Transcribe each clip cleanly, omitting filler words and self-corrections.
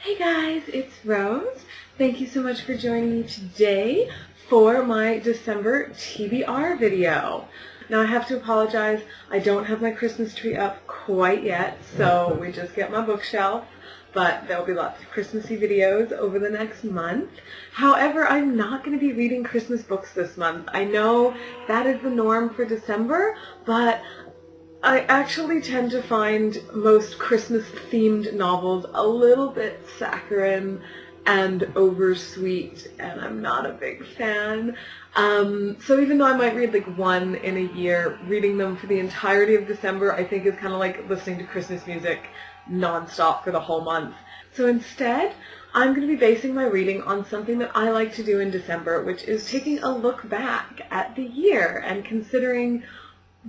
Hey guys, it's Rose. Thank you so much for joining me today for my December TBR video. Now I have to apologize, I don't have my Christmas tree up quite yet, so we just get my bookshelf, but there will be lots of Christmassy videos over the next month. However, I'm not going to be reading Christmas books this month. I know that is the norm for December, but I actually tend to find most Christmas-themed novels a little bit saccharine and oversweet, and I'm not a big fan. So even though I might read like one in a year, reading them for the entirety of December I think is kind of like listening to Christmas music non-stop for the whole month. So instead, I'm going to be basing my reading on something that I like to do in December, which is taking a look back at the year and considering,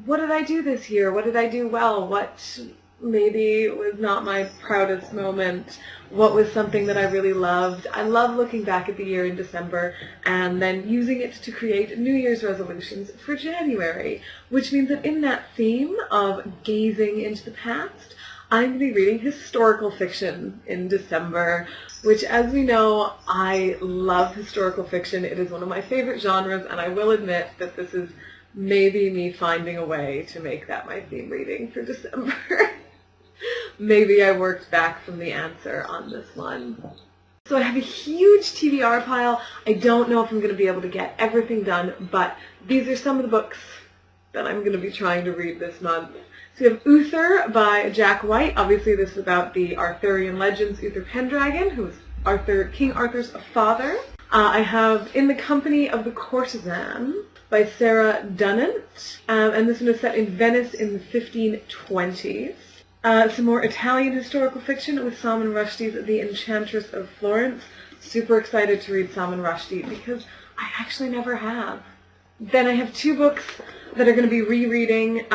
what did I do this year? What did I do well? What maybe was not my proudest moment? What was something that I really loved? I love looking back at the year in December and then using it to create New Year's resolutions for January, which means that in that theme of gazing into the past, I'm going to be reading historical fiction in December, which, as we know, I love historical fiction. It is one of my favorite genres, and I will admit that this is maybe me finding a way to make that my theme reading for December. Maybe I worked back from the answer on this one. So I have a huge TBR pile. I don't know if I'm going to be able to get everything done, but these are some of the books that I'm going to be trying to read this month. So we have Uther by Jack White. Obviously this is about the Arthurian legends, Uther Pendragon, who was King Arthur's father. I have In the Company of the Courtesan by Sarah Dunant, and this one is set in Venice in the 1520s. Some more Italian historical fiction with Salman Rushdie's The Enchantress of Florence. Super excited to read Salman Rushdie because I actually never have. Then I have two books that are going to be rereading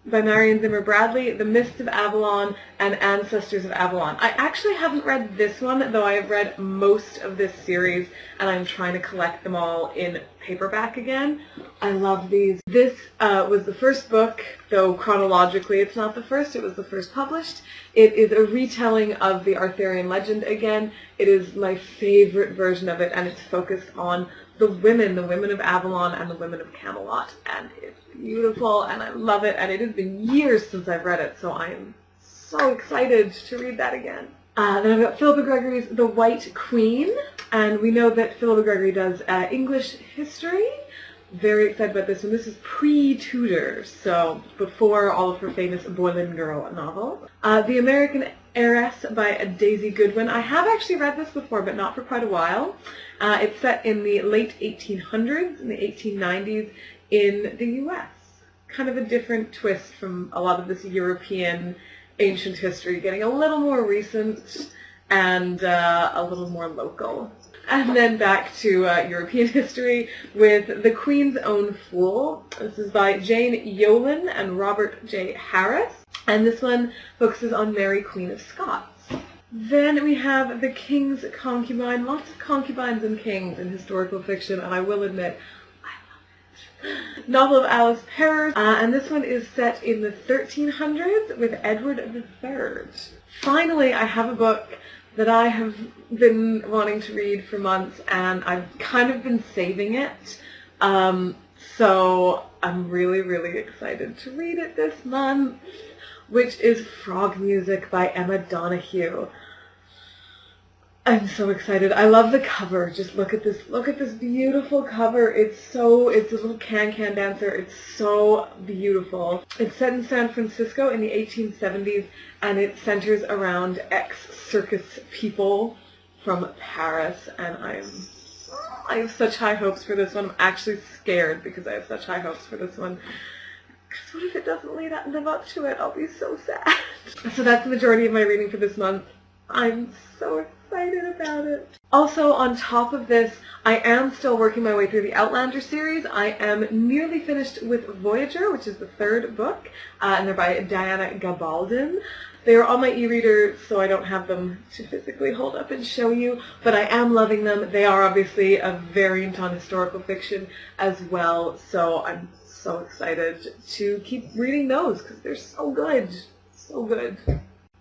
by Marion Zimmer Bradley, The Mists of Avalon and Ancestors of Avalon. I actually haven't read this one, though I have read most of this series, and I'm trying to collect them all in paperback again. I love these. This was the first book, though chronologically it's not the first, it was the first published. It is a retelling of the Arthurian legend again. It is my favorite version of it, and it's focused on the women of Avalon and the women of Camelot, and it's beautiful, and I love it, and it has been years since I've read it, so I am so excited to read that again. Then I've got Philippa Gregory's The White Queen, and we know that Philippa Gregory does English history. Very excited about this one. This is pre-Tudor, so before all of her famous Boleyn Girl novel. The American Heiress by Daisy Goodwin. I have actually read this before, but not for quite a while. It's set in the late 1800s, in the 1890s, in the U.S. Kind of a different twist from a lot of this European ancient history, getting a little more recent and a little more local. And then back to European history with The Queen's Own Fool. This is by Jane Yolen and Robert J. Harris. And this one focuses on Mary, Queen of Scots. Then we have The King's Concubine. Lots of concubines and kings in historical fiction, and I will admit, I love it. Novel of Alice Perrers, and this one is set in the 1300s with Edward III. Finally, I have a book that I have been wanting to read for months, and I've kind of been saving it. So I'm really, really excited to read it this month, which is Frog Music by Emma Donoghue. I'm so excited. I love the cover. Just look at this beautiful cover. It's a little can-can dancer. It's so beautiful. It's set in San Francisco in the 1870s, and it centers around ex-circus people from Paris, and I have such high hopes for this one. I'm actually scared because I have such high hopes for this one. Because what if it doesn't live up to it? I'll be so sad. So that's the majority of my reading for this month. I'm so excited about it. Also, on top of this, I am still working my way through the Outlander series. I am nearly finished with Voyager, which is the third book, and they're by Diana Gabaldon. They are on my e-reader, so I don't have them to physically hold up and show you, but I am loving them. They are obviously a variant on historical fiction as well, so I'm so excited to keep reading those because they're so good. So good.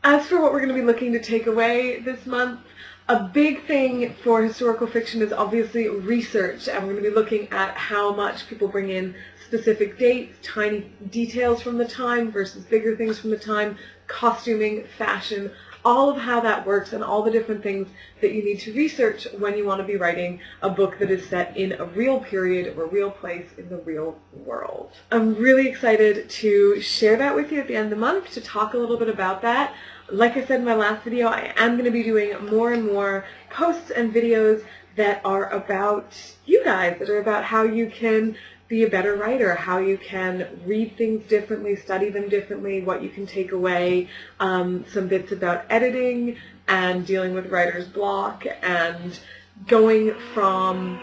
As for what we're going to be looking to take away this month, a big thing for historical fiction is obviously research, and we're going to be looking at how much people bring in specific dates, tiny details from the time versus bigger things from the time, costuming, fashion, all of how that works and all the different things that you need to research when you want to be writing a book that is set in a real period or real place in the real world. I'm really excited to share that with you at the end of the month, to talk a little bit about that. Like I said in my last video, I am going to be doing more and more posts and videos that are about you guys, that are about how you can be a better writer, how you can read things differently, study them differently, what you can take away, some bits about editing and dealing with writer's block and going from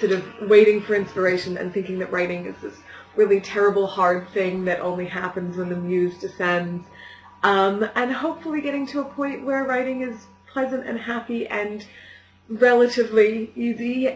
sort of waiting for inspiration and thinking that writing is this really terrible, hard thing that only happens when the muse descends, and hopefully getting to a point where writing is pleasant and happy and relatively easy.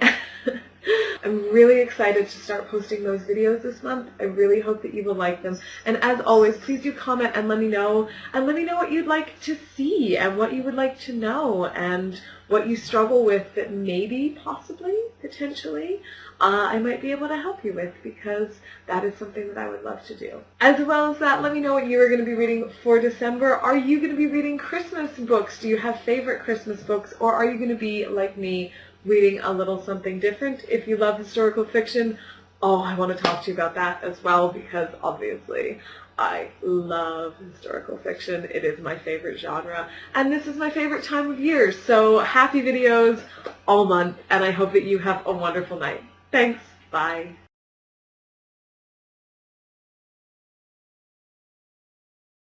I'm really excited to start posting those videos this month. I really hope that you will like them. And as always, please do comment and let me know. And let me know what you'd like to see and what you would like to know and what you struggle with that maybe, possibly, potentially, I might be able to help you with, because that is something that I would love to do. As well as that, let me know what you are going to be reading for December. Are you going to be reading Christmas books? Do you have favorite Christmas books? Or are you going to be, like me, reading a little something different? If you love historical fiction, I want to talk to you about that as well, because obviously I love historical fiction. It is my favorite genre, and this is my favorite time of year. So happy videos all month, and I hope that you have a wonderful night. Thanks. Bye.